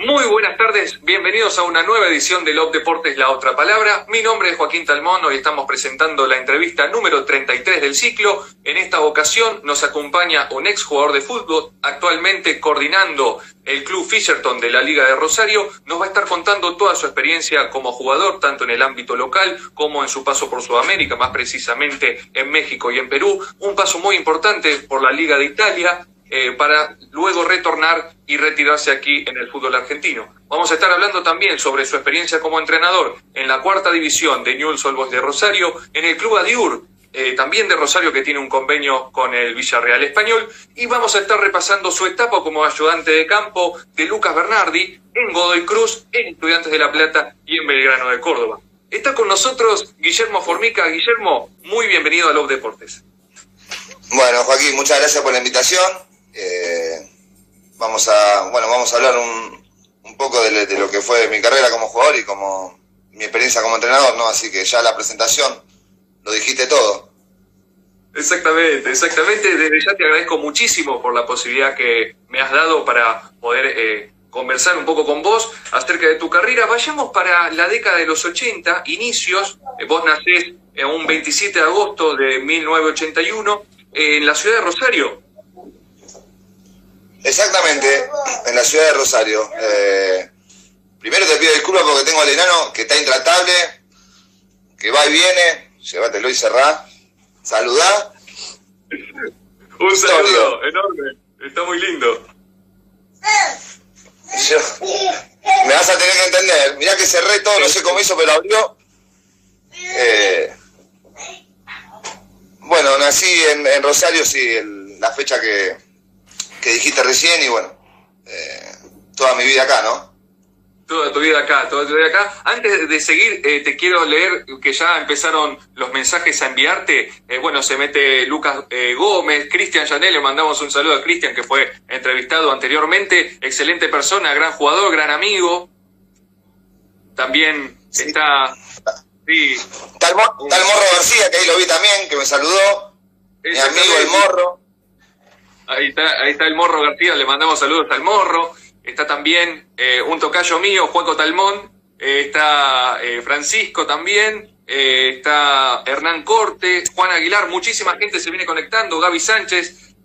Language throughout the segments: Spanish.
Muy buenas tardes, bienvenidos a una nueva edición de Love Deportes, la otra palabra. Mi nombre es Joaquín Talmón, hoy estamos presentando la entrevista número 33 del ciclo. En esta ocasión nos acompaña un ex jugador de fútbol, actualmente coordinando el club Fisherton de la Liga de Rosario. Nos va a estar contando toda su experiencia como jugador, tanto en el ámbito local como en su paso por Sudamérica, más precisamente en México y en Perú. Un paso muy importante por la Liga de Italia, para luego retornar y retirarse aquí en el fútbol argentino. Vamos a estar hablando también sobre su experiencia como entrenador en la cuarta división de Newell's Old Boys de Rosario, en el club Adiur, también de Rosario, que tiene un convenio con el Villarreal español, y vamos a estar repasando su etapa como ayudante de campo de Lucas Bernardi en Godoy Cruz, en Estudiantes de La Plata y en Belgrano de Córdoba. Está con nosotros Guillermo Formica. Guillermo, muy bienvenido a Love Deportes. Bueno, Joaquín, muchas gracias por la invitación. Vamos a hablar un poco de lo que fue mi carrera como jugador y como mi experiencia como entrenador, ¿no? Así que ya la presentación lo dijiste todo. Exactamente. Desde ya te agradezco muchísimo por la posibilidad que me has dado para poder conversar un poco con vos acerca de tu carrera. Vayamos para la década de los 80, inicios. Vos nacés un 27 de agosto de 1981 en la ciudad de Rosario. Exactamente, en la ciudad de Rosario. Primero te pido disculpas porque tengo al enano que está intratable, que va y viene. Llévatelo y cerrá. Saludá. Un saludo enorme, está muy lindo. Me vas a tener que entender. Mirá que cerré todo, no sé cómo hizo, pero abrió. Bueno, nací en Rosario, sí, la fecha que dijiste recién, y bueno, toda mi vida acá, ¿no? Toda tu vida acá. Antes de seguir, te quiero leer que ya empezaron los mensajes a enviarte. Bueno, se mete Lucas Gómez, Cristian Janel, le mandamos un saludo a Cristian, que fue entrevistado anteriormente. Excelente persona, gran jugador, gran amigo. También sí. Está el Morro García, que ahí lo vi también, que me saludó. Mi amigo el Morro. Ahí está el Morro García, le mandamos saludos al Morro. Está también un tocayo mío, Juanco Talmón. Está Francisco también. Está Hernán Corte, Juan Aguilar. Muchísima gente se viene conectando. Gaby Sánchez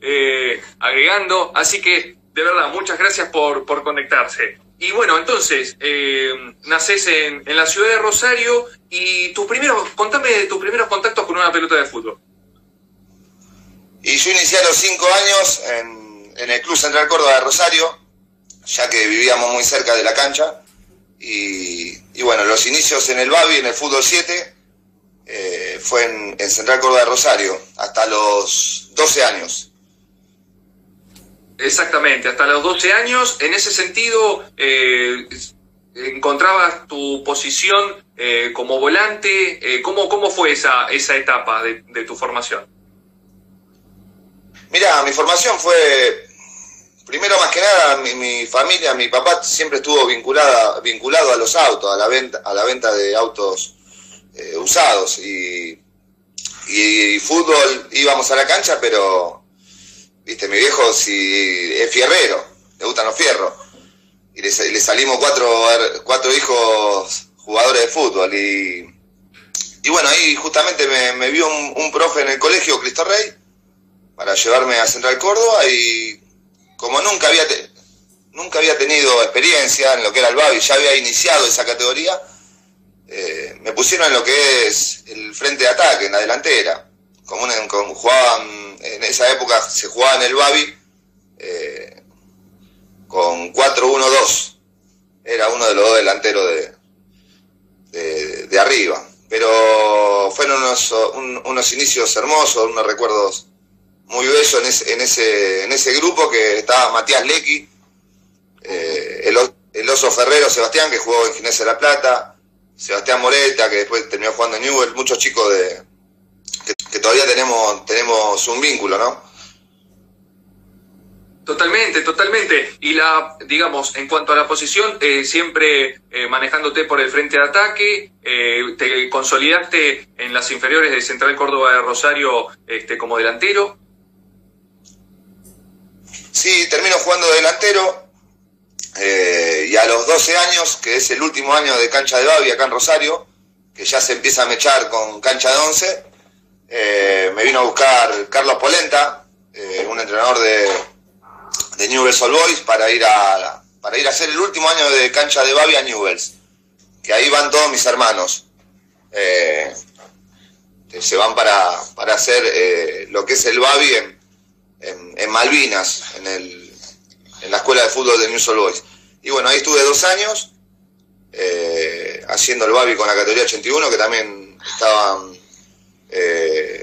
agregando. Así que, de verdad, muchas gracias por conectarse. Y bueno, entonces, nacés en la ciudad de Rosario. Y contame de tus primeros contactos con una pelota de fútbol. Y yo inicié a los 5 años en el Club Central Córdoba de Rosario, ya que vivíamos muy cerca de la cancha. Y bueno, los inicios en el Babi, en el Fútbol 7, fue en Central Córdoba de Rosario, hasta los 12 años. Exactamente, hasta los 12 años. En ese sentido, encontrabas tu posición como volante. ¿Cómo fue esa etapa de tu formación? Mirá, mi formación fue, primero más que nada, mi familia, mi papá siempre estuvo vinculado a los autos, a la venta de autos usados, y fútbol íbamos a la cancha, pero, viste, mi viejo es fierrero, le gustan los fierros, y le salimos cuatro hijos jugadores de fútbol, y bueno, ahí justamente me vio un profe en el colegio, Cristo Rey, para llevarme a Central Córdoba, y como nunca había tenido experiencia en lo que era el Babi, ya había iniciado esa categoría, me pusieron en lo que es el frente de ataque, en la delantera. Jugaban, en esa época se jugaba en el Babi con 4-1-2, era uno de los dos delanteros de arriba, pero fueron unos inicios hermosos, unos recuerdos muy bello en ese grupo, que estaba Matías Lecky, el Oso Ferrero Sebastián, que jugó en Ginés de La Plata, Sebastián Moreta, que después terminó jugando en Newell's, muchos chicos que todavía tenemos un vínculo, ¿no? Totalmente. Y digamos, en cuanto a la posición, siempre manejándote por el frente de ataque, te consolidaste en las inferiores de Central Córdoba de Rosario como delantero. Sí, termino jugando de delantero, y a los 12 años, que es el último año de cancha de Babi acá en Rosario, que ya se empieza a mechar con cancha de 11, me vino a buscar Carlos Polenta, un entrenador de Newell's Old Boys, para ir a hacer el último año de cancha de Babi a Newell's, que ahí van todos mis hermanos. Se van para hacer lo que es el Babi en Malvinas, en la escuela de fútbol de Newell's Old Boys. Y bueno, ahí estuve 2 años haciendo el Babi con la categoría 81, que también estaban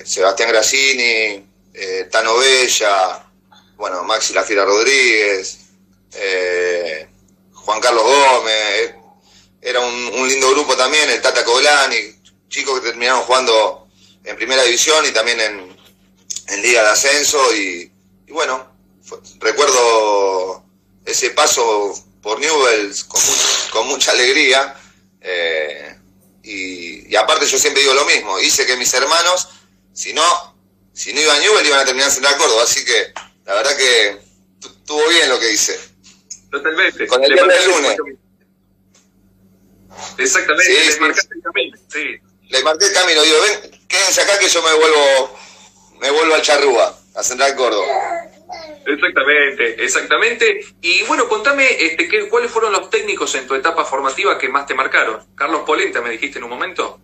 Sebastián Grassini, Tano Bella, bueno, Maxi La Fiera Rodríguez, Juan Carlos Gómez. Era un lindo grupo también, el Tata Coglani, chicos que terminaron jugando en primera división y también en Liga de Ascenso. Y bueno, recuerdo ese paso por Newell's con mucha alegría. Y aparte yo siempre digo lo mismo, hice que mis hermanos, si no iba a Newell's, iban a terminar en Central Córdoba, así que la verdad que estuvo bien lo que hice. Totalmente. Con el del lunes. Exactamente, sí, les marcaste el camino. Sí. Le marqué el camino, digo, ven, quédense acá que yo me vuelvo al Charrúa, a Central Córdoba. Exactamente. Y bueno, contame cuáles fueron los técnicos en tu etapa formativa que más te marcaron. Carlos Polenta, me dijiste en un momento.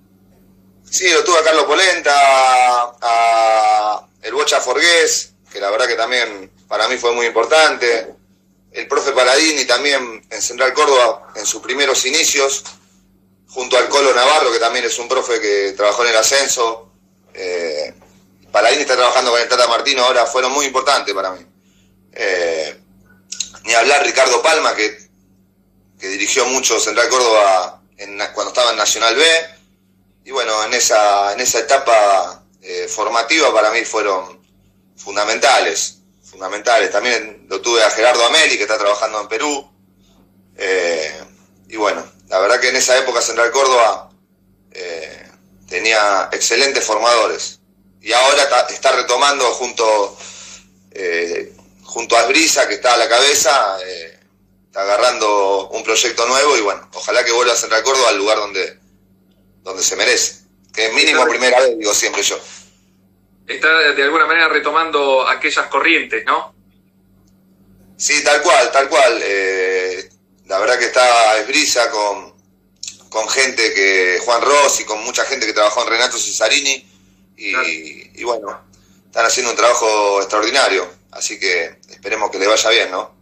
Sí, lo tuve a Carlos Polenta, a el Bocha Forgués, que la verdad que también para mí fue muy importante. El profe Paladini también en Central Córdoba, en sus primeros inicios, junto al Colo Navarro, que también es un profe que trabajó en el ascenso. Paladini está trabajando con el Tata Martino ahora, fueron muy importantes para mí. Ni hablar Ricardo Palma, que dirigió mucho Central Córdoba cuando estaba en Nacional B. Y bueno, en esa etapa formativa para mí fueron fundamentales. También lo tuve a Gerardo Ameli, que está trabajando en Perú. Y bueno, la verdad que en esa época Central Córdoba tenía excelentes formadores. Y ahora está retomando junto a Asbrisa, que está a la cabeza, está agarrando un proyecto nuevo. Y bueno, ojalá que vuelva a Central Córdoba al lugar donde se merece. Que es mínimo primera vez, digo siempre yo. Está de alguna manera retomando aquellas corrientes, ¿no? Sí, tal cual. La verdad que está Esbrisa con gente Juan Rossi, con mucha gente que trabajó en Renato Cesarini. Y bueno, están haciendo un trabajo extraordinario. Así que esperemos que le vaya bien, ¿no?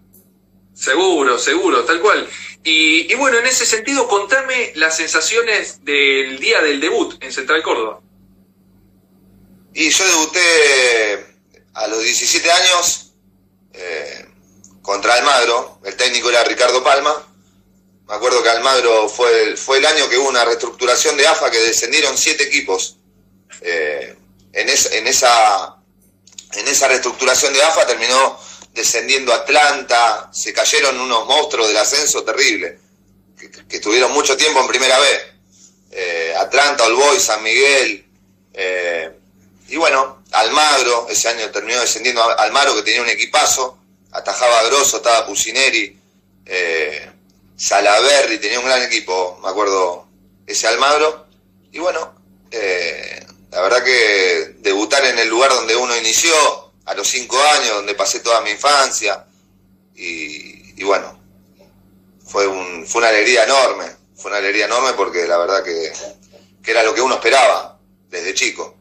Seguro, tal cual. Y bueno, en ese sentido, contame las sensaciones del día del debut en Central Córdoba. Y yo debuté a los 17 años contra Almagro. El técnico era Ricardo Palma. Me acuerdo que Almagro fue el año que hubo una reestructuración de AFA, que descendieron 7 equipos. En esa reestructuración de AFA terminó descendiendo Atlanta. Se cayeron unos monstruos del ascenso terrible, que estuvieron mucho tiempo en primera B. Atlanta, All Boys, San Miguel. Y bueno, Almagro, ese año terminó descendiendo Almagro, que tenía un equipazo, atajaba a Grosso, estaba Pusineri, Salaberry, tenía un gran equipo, me acuerdo, ese Almagro. Y bueno, la verdad que debutar en el lugar donde uno inició, a los 5 años, donde pasé toda mi infancia, y bueno, fue una alegría enorme, porque la verdad que era lo que uno esperaba desde chico.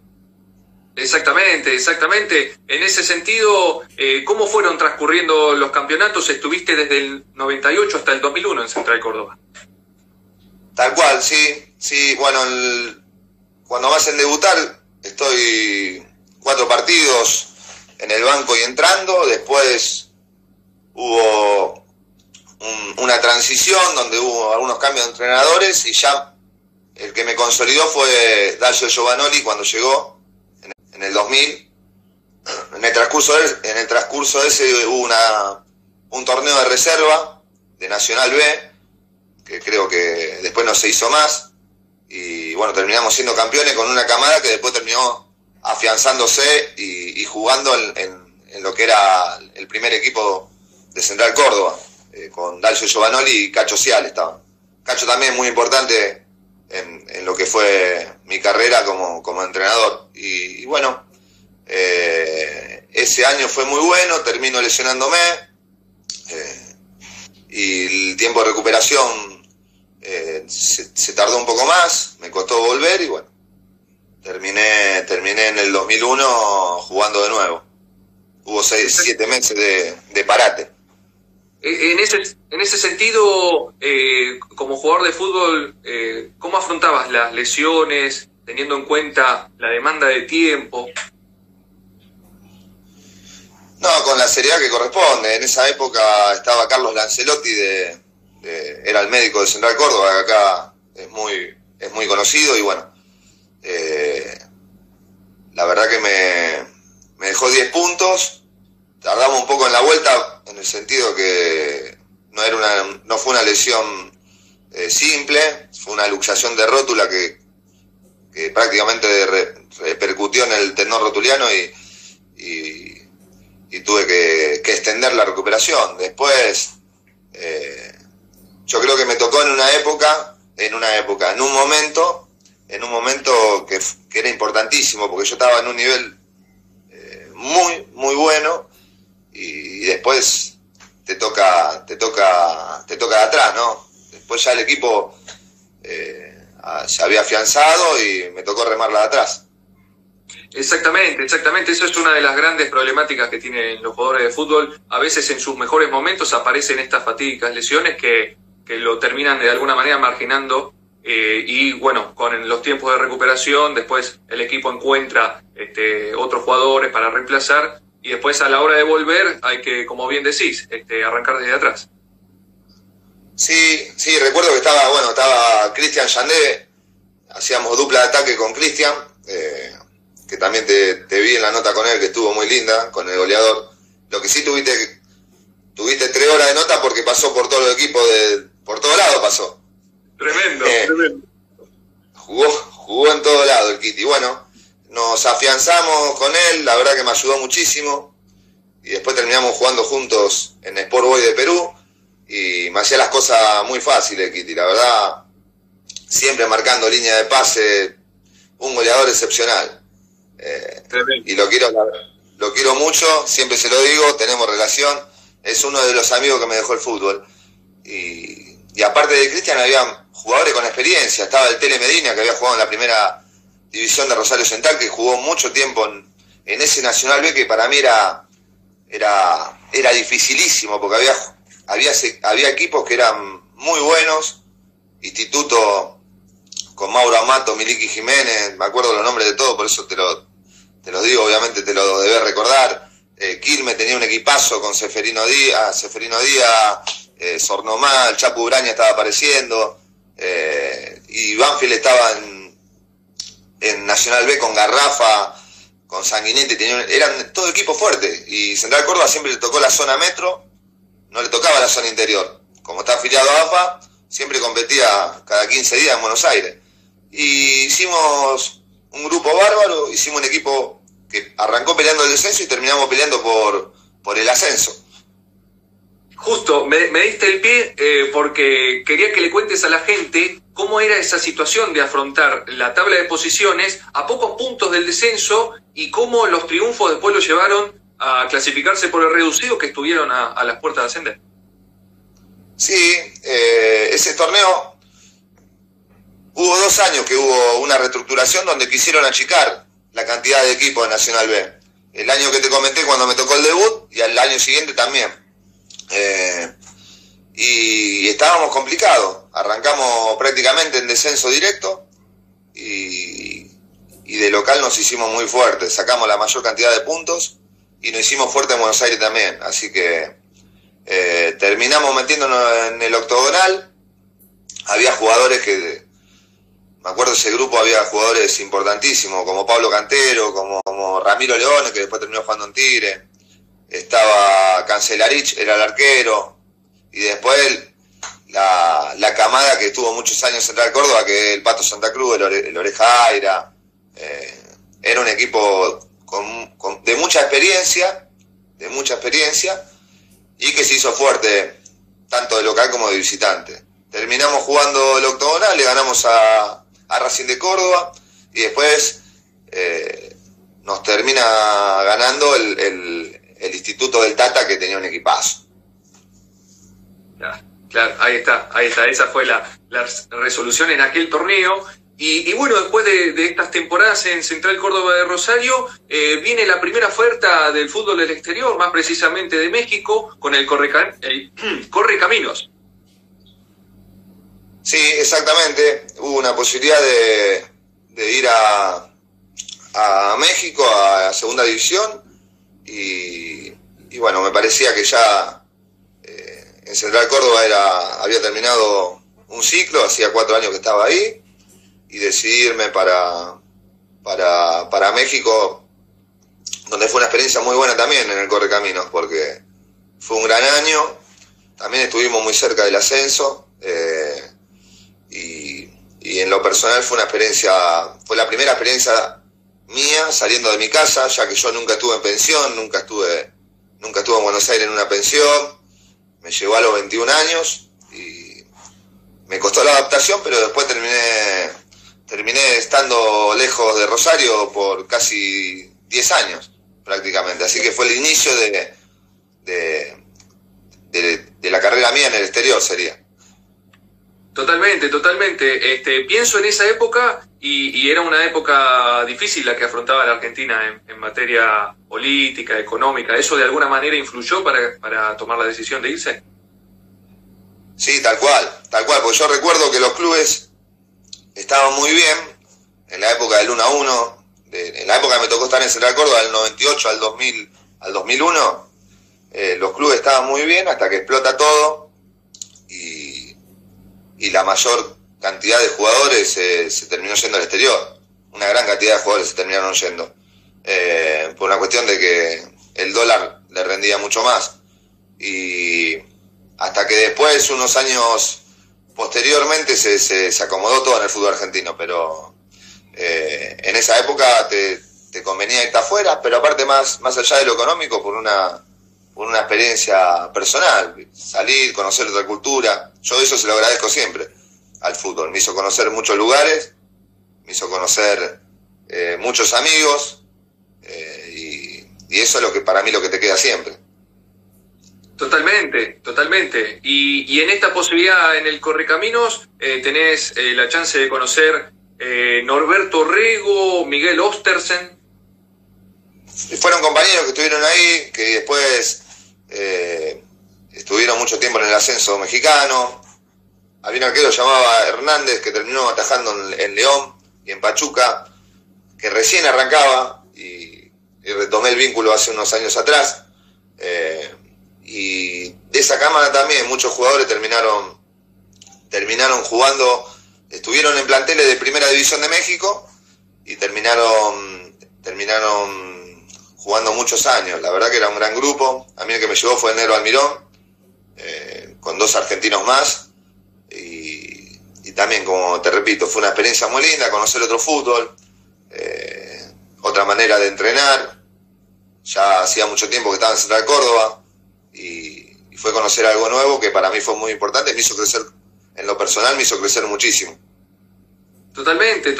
Exactamente. En ese sentido, ¿cómo fueron transcurriendo los campeonatos? Estuviste desde el 98 hasta el 2001 en Central Córdoba. Tal cual, sí. Bueno, cuando me hacen debutar, estoy 4 partidos en el banco y entrando. Después hubo una transición donde hubo algunos cambios de entrenadores, y ya el que me consolidó fue Dacio Giovanoli cuando llegó en el 2000. En el transcurso ese hubo un torneo de reserva de Nacional B, que creo que después no se hizo más, y bueno, terminamos siendo campeones con una camada que después terminó afianzándose y jugando en lo que era el primer equipo de Central Córdoba. con Dalcio Giovanoli y Cacho Cial estaban. Cacho también es muy importante en lo que fue mi carrera como entrenador. Y bueno, ese año fue muy bueno, termino lesionándome, y el tiempo de recuperación se tardó un poco más, me costó volver y bueno, terminé en el 2001 jugando de nuevo. Hubo 6-7 meses de parate. En ese sentido, como jugador de fútbol, ¿cómo afrontabas las lesiones, teniendo en cuenta la demanda de tiempo? No, con la seriedad que corresponde. En esa época estaba Carlos Lancelotti, era el médico de Central Córdoba, que acá es muy conocido, y bueno, la verdad que me dejó 10 puntos. Tardamos un poco en la vuelta, en el sentido que no fue una lesión simple, fue una luxación de rótula que prácticamente repercutió en el tendón rotuliano y tuve que extender la recuperación. Después, yo creo que me tocó en un momento que era importantísimo, porque yo estaba en un nivel muy bueno, y después te toca de atrás, ¿no? Después ya el equipo se había afianzado y me tocó remarla de atrás. Exactamente, eso es una de las grandes problemáticas que tienen los jugadores de fútbol. A veces en sus mejores momentos aparecen estas fatídicas lesiones que lo terminan de alguna manera marginando, y bueno, con los tiempos de recuperación después el equipo encuentra otros jugadores para reemplazar, y después a la hora de volver hay que, como bien decís, arrancar desde atrás. Sí, recuerdo que estaba Cristian Yandé, hacíamos dupla de ataque con Cristian, que también te vi en la nota con él, que estuvo muy linda, con el goleador. Lo que sí tuviste 3 horas de nota porque pasó por todos los equipos, por todos lados pasó. Tremendo. Jugó en todos lados el Kitty. Bueno, nos afianzamos con él, la verdad que me ayudó muchísimo, y después terminamos jugando juntos en Sport Boys de Perú, y me hacía las cosas muy fáciles, Kitty, la verdad, siempre marcando línea de pase, un goleador excepcional. Y lo quiero mucho, siempre se lo digo, tenemos relación, es uno de los amigos que me dejó el fútbol. Y aparte de Cristian había jugadores con experiencia, estaba el Tele Medina, que había jugado en la primera división de Rosario Central, que jugó mucho tiempo en ese Nacional B, que para mí era dificilísimo, porque había equipos que eran muy buenos, Instituto con Mauro Amato, Miliki Jiménez, me acuerdo los nombres de todos, por eso te lo digo, obviamente te lo debes recordar. Quilmes tenía un equipazo con Seferino Díaz, Sornomá, el Chapu Braña estaba apareciendo, y Banfield estaba en Nacional B con Garrafa, con Sanguinetti, eran todo equipo fuerte, y Central Córdoba siempre le tocó la zona metro, no le tocaba la zona interior. Como está afiliado a AFA, siempre competía cada 15 días en Buenos Aires. Y hicimos un grupo bárbaro, hicimos un equipo que arrancó peleando el descenso y terminamos peleando por el ascenso. Justo, me diste el pie, porque quería que le cuentes a la gente cómo era esa situación de afrontar la tabla de posiciones a pocos puntos del descenso, y cómo los triunfos después lo llevaron a clasificarse por el reducido, que estuvieron a las puertas de ascender. Sí, ese torneo hubo 2 años que hubo una reestructuración donde quisieron achicar la cantidad de equipos de Nacional B. El año que te comenté cuando me tocó el debut, y al año siguiente también. Y estábamos complicados, arrancamos prácticamente en descenso directo, y de local nos hicimos muy fuertes, sacamos la mayor cantidad de puntos y nos hicimos fuertes en Buenos Aires también, así que terminamos metiéndonos en el octogonal. Había jugadores me acuerdo de ese grupo, había jugadores importantísimos como Pablo Cantero, como Ramiro Leone, que después terminó jugando en Tigre, estaba Cancelarich, era el arquero, y después la camada que estuvo muchos años en Central Córdoba, que el Pato Santa Cruz, el Oreja Aira, era un equipo de mucha experiencia, y que se hizo fuerte tanto de local como de visitante. Terminamos jugando el octogonal, le ganamos a Racing de Córdoba y después nos termina ganando el Instituto del Tata, que tenía un equipazo. Claro, ahí está, esa fue la resolución en aquel torneo. Y bueno, después de estas temporadas en Central Córdoba de Rosario, viene la primera oferta del fútbol del exterior, más precisamente de México, con el Correcaminos. Sí, exactamente. Hubo una posibilidad de ir a México, a segunda división, y bueno, me parecía que ya en Central Córdoba había terminado un ciclo, hacía 4 años que estaba ahí, y decidí irme para México, donde fue una experiencia muy buena también en el Correcaminos, porque fue un gran año, también estuvimos muy cerca del ascenso, y en lo personal fue la primera experiencia mía saliendo de mi casa, ya que yo nunca estuve en pensión, nunca estuve en Buenos Aires en una pensión. Me llegó a los 21 años y me costó la adaptación, pero después terminé estando lejos de Rosario por casi 10 años prácticamente, así que fue el inicio de la carrera mía en el exterior, sería. Totalmente. Pienso en esa época y era una época difícil la que afrontaba la Argentina en materia política, económica. ¿Eso de alguna manera influyó para tomar la decisión de irse? Sí, tal cual, porque yo recuerdo que los clubes estaban muy bien en la época del 1-1, en la época que me tocó estar en Central Córdoba, del 98 al 2001, los clubes estaban muy bien hasta que explota todo y la mayor cantidad de jugadores se terminó yendo al exterior. Una gran cantidad de jugadores se terminaron yendo. Por una cuestión de que el dólar le rendía mucho más. Y hasta que después, unos años posteriormente, se acomodó todo en el fútbol argentino. Pero en esa época te convenía irte afuera, pero aparte más allá de lo económico, por una experiencia personal, salir, conocer otra cultura. Yo eso se lo agradezco siempre al fútbol. Me hizo conocer muchos lugares, me hizo conocer muchos amigos, y eso es lo que para mí lo que te queda siempre. Totalmente. Y en esta posibilidad en el Correcaminos tenés la chance de conocer Norberto Rego, Miguel Ostersen. Fueron compañeros que estuvieron ahí, que después estuvieron mucho tiempo en el ascenso mexicano. Había un arquero llamado Hernández que terminó atajando en León y en Pachuca, que recién arrancaba, y retomé el vínculo hace unos años atrás. Y de esa cámara también muchos jugadores terminaron jugando, estuvieron en planteles de Primera División de México y terminaron jugando muchos años. La verdad que era un gran grupo. A mí el que me llevó fue el Negro Almirón, con 2 argentinos más, y también, como te repito, fue una experiencia muy linda, conocer otro fútbol, otra manera de entrenar. Ya hacía mucho tiempo que estaba en Central Córdoba y fue conocer algo nuevo que para mí fue muy importante. Me hizo crecer, en lo personal me hizo crecer muchísimo. Totalmente.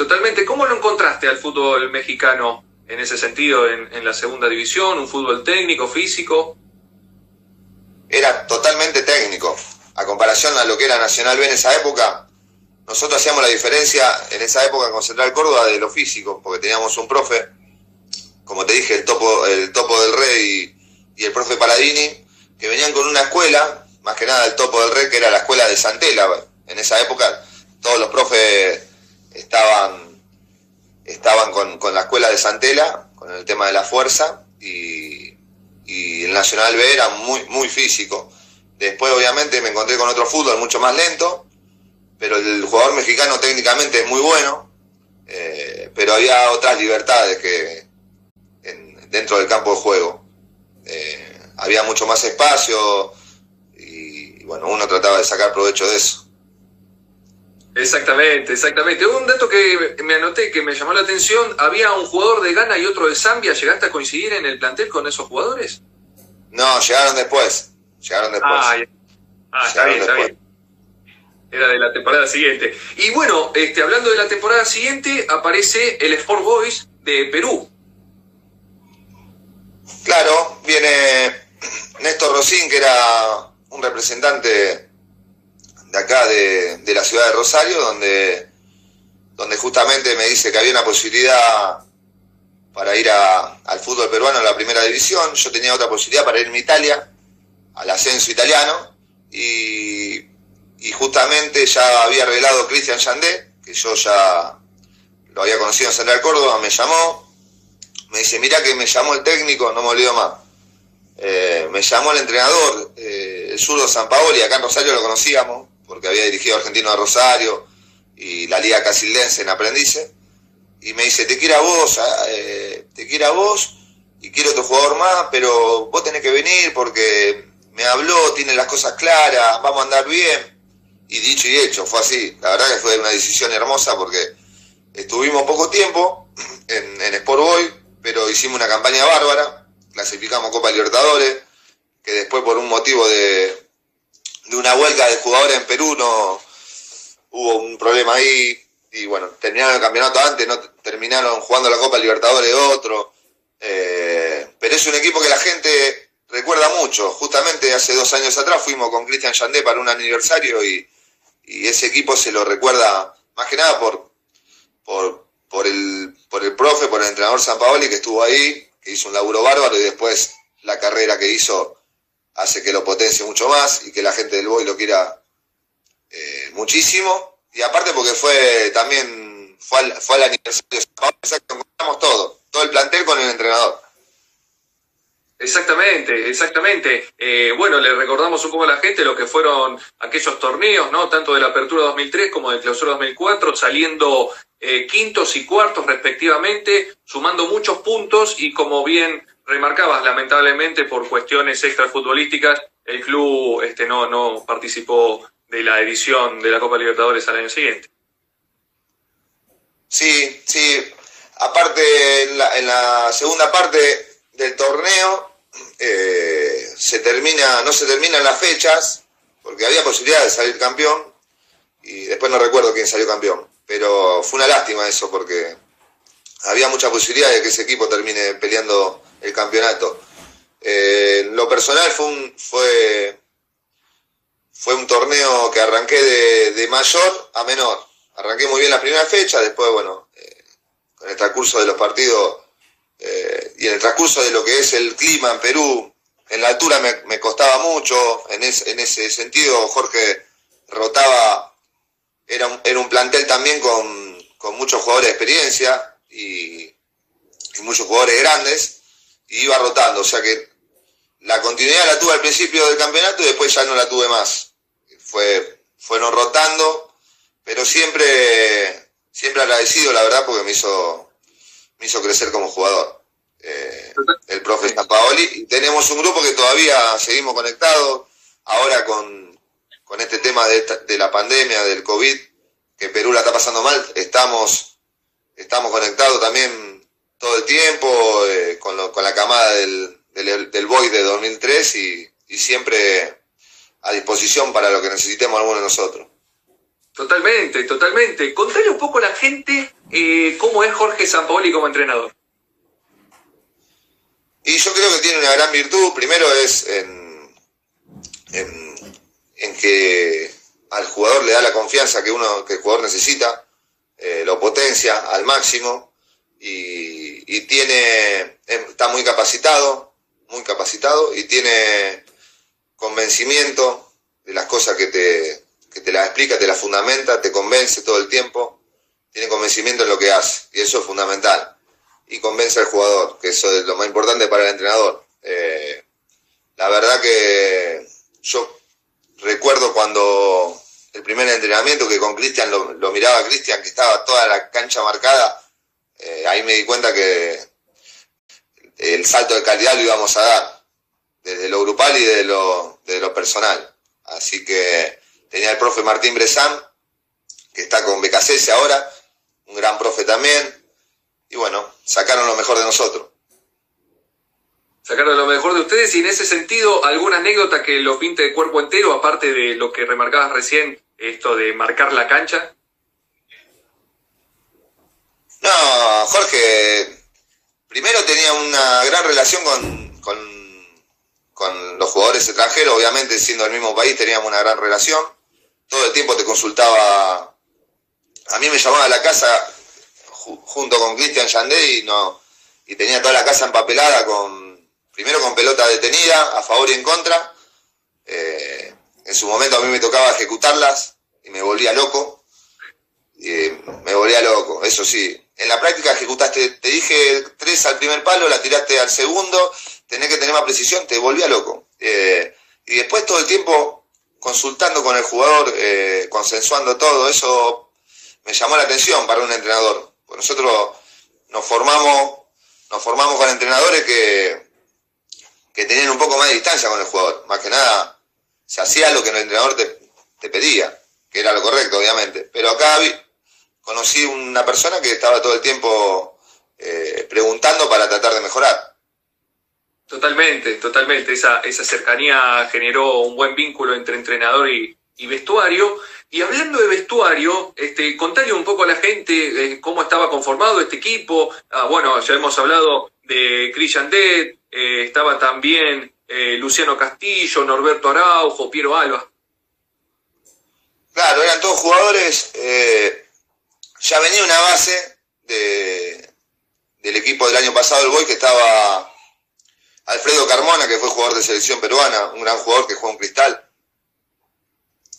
¿Cómo lo encontraste al fútbol mexicano en ese sentido, en la segunda división? ¿Un fútbol técnico, físico? Era totalmente técnico. A comparación a lo que era Nacional B en esa época, nosotros hacíamos la diferencia en esa época con Central Córdoba de lo físico, porque teníamos un profe, como te dije, el Topo del Rey y el profe Paladini, que venían con una escuela, más que nada el Topo del Rey, que era la escuela de Santela. En esa época todos los profes estaban con la escuela de Santela, con el tema de la fuerza, y el Nacional B era muy, muy físico. Después, obviamente, me encontré con otro fútbol mucho más lento, pero el jugador mexicano técnicamente es muy bueno, pero había otras libertades que dentro del campo de juego. Había mucho más espacio y bueno, uno trataba de sacar provecho de eso. Exactamente. Un dato que me anoté, que me llamó la atención: había un jugador de Ghana y otro de Zambia. ¿Llegaste a coincidir en el plantel con esos jugadores? No, llegaron después. Ah, está bien, está bien. Era de la temporada siguiente. Y bueno, hablando de la temporada siguiente, aparece el Sport Boys de Perú. Claro, viene Néstor Rosín, que era un representante de acá, de la ciudad de Rosario, donde justamente me dice que había una posibilidad para ir al fútbol peruano, a la primera división. Yo tenía otra posibilidad para irme a Italia, al ascenso italiano, y justamente ya había arreglado Cristian Yandé, que yo ya lo había conocido en Central Córdoba. Me llamó, me dice, mirá que me llamó el técnico, no me olvido más, me llamó el entrenador, el zurdo Sampaoli. Acá en Rosario lo conocíamos, porque había dirigido a Argentino de Rosario y la Liga Casildense en Aprendice, y me dice, te quiero a vos y quiero otro jugador más, pero vos tenés que venir porque me habló, tiene las cosas claras, vamos a andar bien. Y dicho y hecho, fue así. La verdad que fue una decisión hermosa, porque estuvimos poco tiempo en Sport Boys, pero hicimos una campaña bárbara, clasificamos Copa Libertadores, que después por un motivo de una huelga de jugadores en Perú no hubo un problema ahí, y bueno, terminaron el campeonato antes, no terminaron jugando la Copa Libertadores otro, pero es un equipo que la gente recuerda mucho. Justamente hace 2 años atrás fuimos con Cristian Yandé para un aniversario, y ese equipo se lo recuerda más que nada por el profe, por el entrenador Sampaoli, que estuvo ahí, que hizo un laburo bárbaro, y después la carrera que hizo hace que lo potencie mucho más y que la gente del Boy lo quiera muchísimo. Y aparte porque fue al aniversario de Sampaoli, o sea, que encontramos todo el plantel con el entrenador. Exactamente. Bueno, le recordamos un poco a la gente lo que fueron aquellos torneos, ¿no? Tanto de la Apertura 2003 como de Clausura 2004, saliendo quintos y cuartos respectivamente, sumando muchos puntos, y como bien remarcabas, lamentablemente por cuestiones extrafutbolísticas, el club no participó de la edición de la Copa Libertadores al año siguiente. Sí. Aparte, en la segunda parte del torneo no se terminan las fechas, porque había posibilidad de salir campeón, y después no recuerdo quién salió campeón, pero fue una lástima eso, porque había mucha posibilidad de que ese equipo termine peleando el campeonato. Lo personal fue un torneo que arranqué de mayor a menor. Arranqué muy bien la primera fecha, después, bueno, con el transcurso de los partidos y en el transcurso de lo que es el clima en Perú, en la altura me costaba mucho. En ese sentido, Jorge rotaba, era un plantel también con muchos jugadores de experiencia y muchos jugadores grandes, y iba rotando, o sea que la continuidad la tuve al principio del campeonato y después ya no la tuve más. Fueron rotando, pero siempre agradecido, la verdad, porque me hizo crecer como jugador. El profe Sampaoli, y tenemos un grupo que todavía seguimos conectados, ahora con este tema de la pandemia, del COVID, que Perú la está pasando mal. Estamos conectados también todo el tiempo, con la camada del Boy de 2003, y siempre a disposición para lo que necesitemos alguno de nosotros. Totalmente. Contale un poco a la gente cómo es Jorge Sampaoli como entrenador. Y yo creo que tiene una gran virtud. Primero es en que al jugador le da la confianza que el jugador necesita, lo potencia al máximo, y está muy capacitado, y tiene convencimiento de las cosas que te las explica, te las fundamenta, te convence todo el tiempo, tiene convencimiento en lo que hace, y eso es fundamental. Y convence al jugador, que eso es lo más importante para el entrenador. La verdad que yo recuerdo cuando el primer entrenamiento, que con Cristian lo miraba a Cristian, que estaba toda la cancha marcada, ahí me di cuenta que el salto de calidad lo íbamos a dar, desde lo grupal y de lo personal. Así que tenía el profe Martín Bressan, que está con Becasese ahora, un gran profe también, y bueno, sacaron lo mejor de nosotros. Sacaron lo mejor de ustedes, y en ese sentido, ¿alguna anécdota que lo pinte de cuerpo entero, aparte de lo que remarcabas recién, esto de marcar la cancha? No, Jorge, primero tenía una gran relación con los jugadores extranjeros, obviamente siendo del mismo país teníamos una gran relación. Todo el tiempo te consultaba, a mí me llamaba a la casa junto con Cristian Yandé y tenía toda la casa empapelada primero con pelota detenida, a favor y en contra. En su momento a mí me tocaba ejecutarlas y me volvía loco. Eso sí. En la práctica ejecutaste, te dije 3 al primer palo, la tiraste al segundo, tenés que tener más precisión, te volvía loco. Y después todo el tiempo consultando con el jugador, consensuando todo, eso me llamó la atención para un entrenador. Pues nosotros nos formamos con entrenadores que tenían un poco más de distancia con el jugador. Más que nada, se hacía lo que el entrenador te pedía, que era lo correcto, obviamente. Pero acá conocí una persona que estaba todo el tiempo preguntando para tratar de mejorar. Totalmente. Esa cercanía generó un buen vínculo entre entrenador y vestuario. Y hablando de vestuario, contale un poco a la gente cómo estaba conformado este equipo. Bueno, ya hemos hablado de Christian Dead, estaba también Luciano Castillo, Norberto Araujo, Piero Alba. Claro, eran todos jugadores. Ya venía una base del equipo del año pasado, el Boy, que estaba Alfredo Carmona, que fue jugador de selección peruana, un gran jugador que juega en Cristal,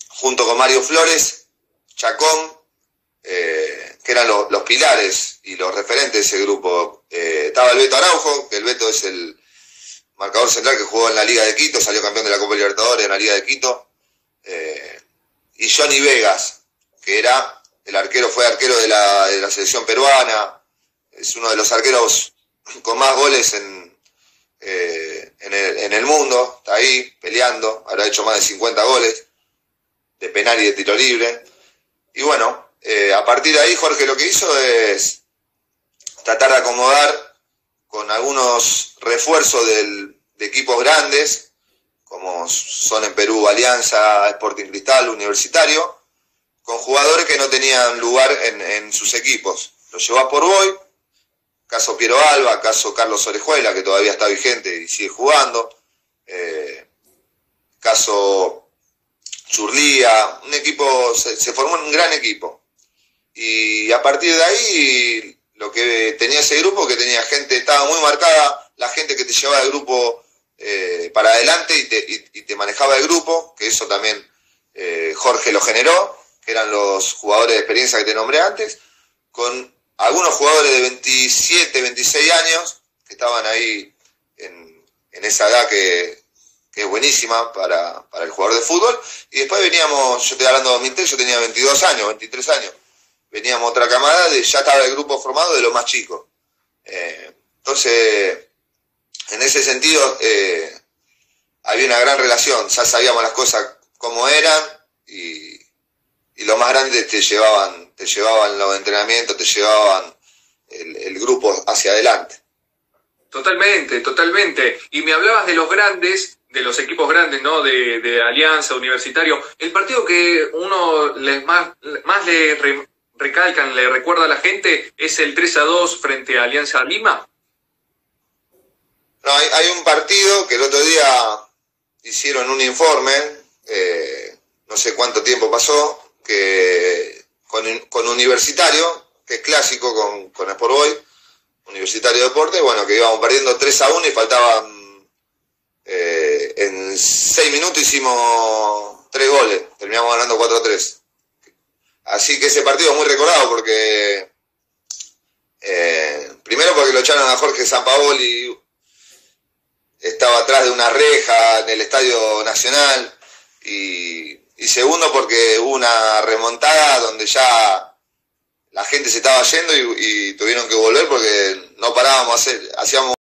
junto con Mario Flores, Chacón, que eran los pilares y los referentes de ese grupo. Estaba el Beto Araujo, que el Beto es el marcador central que jugó en la Liga de Quito, salió campeón de la Copa Libertadores en la Liga de Quito. Y Johnny Vegas, que era fue arquero de la selección peruana, es uno de los arqueros con más goles en el mundo, está ahí peleando, habrá hecho más de 50 goles de penal y de tiro libre. Y bueno, a partir de ahí Jorge lo que hizo es tratar de acomodar con algunos refuerzos de equipos grandes, como son en Perú Alianza, Sporting Cristal, Universitario, con jugadores que no tenían lugar en sus equipos. Lo llevó a Portboy, caso Piero Alba, caso Carlos Orejuela, que todavía está vigente y sigue jugando, caso Churlía, un equipo, se formó un gran equipo. Y a partir de ahí, lo que tenía ese grupo, que tenía gente, estaba muy marcada, la gente que te llevaba el grupo para adelante y te manejaba el grupo, que eso también Jorge lo generó, que eran los jugadores de experiencia que te nombré antes, con algunos jugadores de 27, 26 años, que estaban ahí en esa edad que es buenísima para el jugador de fútbol. Y después veníamos, yo estoy hablando de 2003, yo tenía 22 años, 23 años. Veníamos otra camada, ya estaba el grupo formado de los más chicos. Entonces, en ese sentido, había una gran relación, ya sabíamos las cosas como eran, y los más grandes te llevaban los entrenamientos, te llevaban el grupo hacia adelante. Totalmente. Y me hablabas de los grandes, de los equipos grandes, ¿no? De Alianza, Universitario. El partido que uno más le recalcan, le recuerda a la gente, es el 3-2 frente a Alianza Lima. No, hay un partido que el otro día hicieron un informe, no sé cuánto tiempo pasó, que con Universitario, que es clásico con Sport Boys, Universitario de Deportes, bueno, que íbamos perdiendo 3-1 y faltaban, en 6 minutos hicimos 3 goles, terminamos ganando 4-3. Así que ese partido es muy recordado porque, primero porque lo echaron a Jorge Sampaoli, estaba atrás de una reja en el Estadio Nacional, y segundo porque hubo una remontada donde ya la gente se estaba yendo y tuvieron que volver porque no parábamos, hacíamos